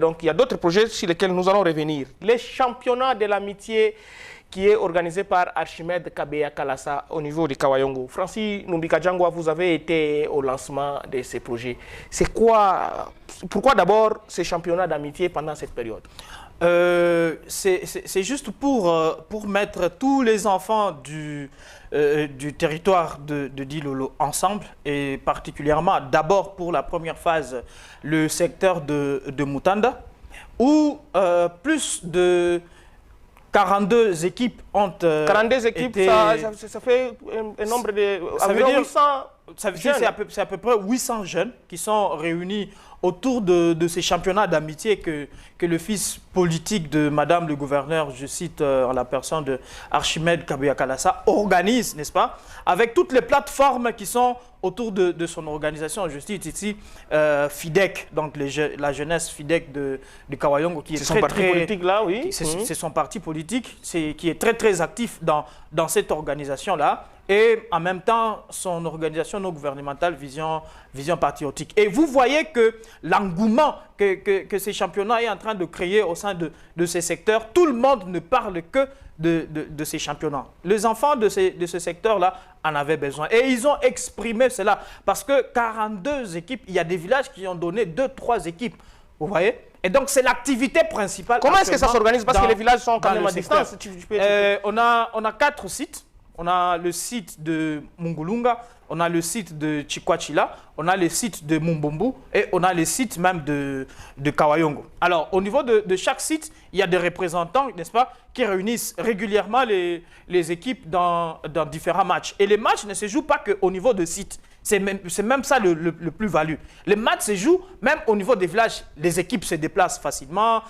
donc il y a d'autres projets sur lesquels nous allons revenir. Les championnats de l'amitié qui est organisé par Archimède Kabeya Kalasa au niveau du Kawayongo. Francis Numbika-Djangwa, vous avez été au lancement de ces projets. C'est quoi, pourquoi d'abord ces championnats d'amitié pendant cette période? C'est juste pour mettre tous les enfants du territoire de Dilolo ensemble, et particulièrement d'abord pour la première phase le secteur de Mutanda, où plus de 42 équipes ont 42 équipes, été... ça fait un nombre de... Ça veut dire, 800 c'est à peu près 800 jeunes qui sont réunis autour de ces championnats d'amitié que le fils politique de Madame le gouverneur, je cite en la personne de Archimède Kabeya Kalasa, organise, n'est-ce pas, avec toutes les plateformes qui sont autour de son organisation. Je cite ici FIDEC, donc la jeunesse FIDEC de Kawayongo, qui est son parti politique là, oui. C'est son parti politique qui est très très actif dans cette organisation-là. Et en même temps, son organisation non gouvernementale Vision Patriotique. Et vous voyez que l'engouement que ces championnats est en train de créer au sein de ces secteurs, tout le monde ne parle que de ces championnats. Les enfants de ce secteur-là en avaient besoin. Et ils ont exprimé cela. Parce que 42 équipes, il y a des villages qui ont donné 2-3 équipes. Vous voyez? Et donc, c'est l'activité principale. Comment est-ce que ça s'organise? Parce que les villages sont quand même à distance. On a 4 sites. On a le site de Mungulunga, on a le site de Chikwachila, on a le site de Mumbombu et on a le site même de Kawayongo. Alors, au niveau de chaque site, il y a des représentants, n'est-ce pas, qui réunissent régulièrement les équipes dans différents matchs. Et les matchs ne se jouent pas qu'au niveau de site. C'est même ça le plus-value. Les matchs se jouent même au niveau des villages. Les équipes se déplacent facilement.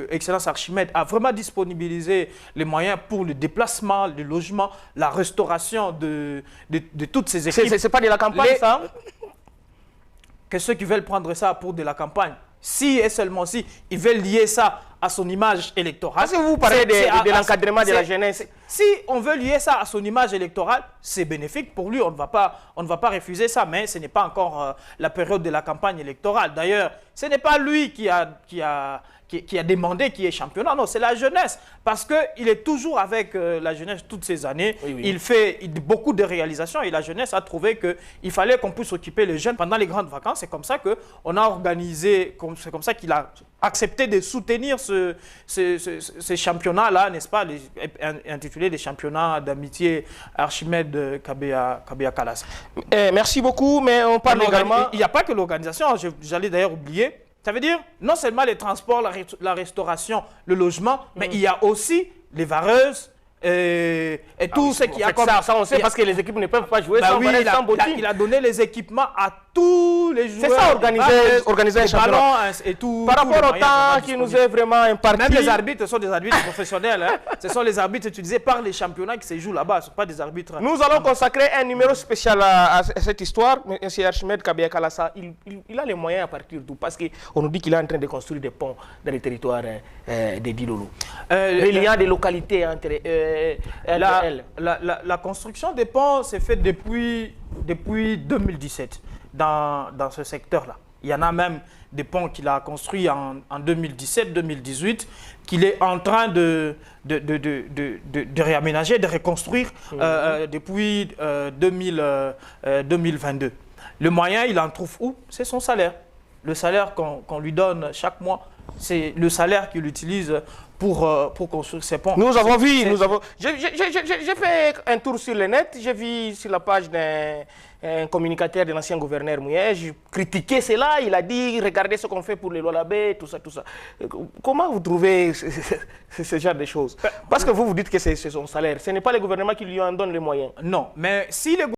Excellence Archimède a vraiment disponibilisé les moyens pour le déplacement, le logement, la restauration de toutes ces équipes. C'est pas de la campagne, ça? Que ceux qui veulent prendre ça pour de la campagne, si et seulement si, ils veulent lier ça à son image électorale. Parce que vous parlez de l'encadrement de la jeunesse. Si on veut lier ça à son image électorale, c'est bénéfique pour lui. On ne va pas refuser ça, mais ce n'est pas encore la période de la campagne électorale. D'ailleurs, ce n'est pas lui qui a demandé qui est championnat. Non, c'est la jeunesse. Parce qu'il est toujours avec la jeunesse toutes ces années. Oui, oui. Il fait beaucoup de réalisations et la jeunesse a trouvé qu'il fallait qu'on puisse occuper les jeunes pendant les grandes vacances. C'est comme ça qu'on a organisé, c'est comme ça qu'il a accepté de soutenir ces championnats-là, n'est-ce pas, intitulés des championnats d'amitié Archimède Kabeya Kalasa. Merci beaucoup, mais on parle également... Il n'y a pas que l'organisation, j'allais d'ailleurs oublier. Ça veut dire non seulement les transports, la restauration, le logement, mais il y a aussi les vareuses et tout ce qui a comme... Ça, on sait parce que les équipes ne peuvent pas jouer sans vareuses, sans bottines. Il a donné les équipements à tous les joueurs. C'est ça, organiser un championnat. Et tout, par rapport au temps qui nous est vraiment imparti. Même les arbitres sont des arbitres professionnels. Hein. Ce sont les arbitres utilisés par les championnats qui se jouent là-bas. Ce ne sont pas des arbitres... Nous allons consacrer un numéro spécial à cette histoire. M. Archimède Kabeya Kalasa, il a les moyens à partir d'où? Parce qu'on nous dit qu'il est en train de construire des ponts dans les territoires de Dilolo. Il y a des localités entre elles. La construction des ponts s'est faite depuis 2017 dans ce secteur-là. Il y en a même des ponts qu'il a construits en 2017-2018 qu'il est en train de réaménager, de reconstruire depuis 2022. Le moyen, il en trouve où? C'est son salaire. Le salaire qu'on lui donne chaque mois, c'est le salaire qu'il utilise pour construire ces ponts. Nous avons vu, j'ai fait un tour sur le net, j'ai vu sur la page d'un communicateur de l'ancien gouverneur Mouye, j'ai critiqué cela, il a dit regardez ce qu'on fait pour les Lolabé, tout ça, tout ça. Comment vous trouvez ce genre de choses? Parce que vous dites que c'est son salaire, ce n'est pas le gouvernement qui lui en donne les moyens. Non, mais si le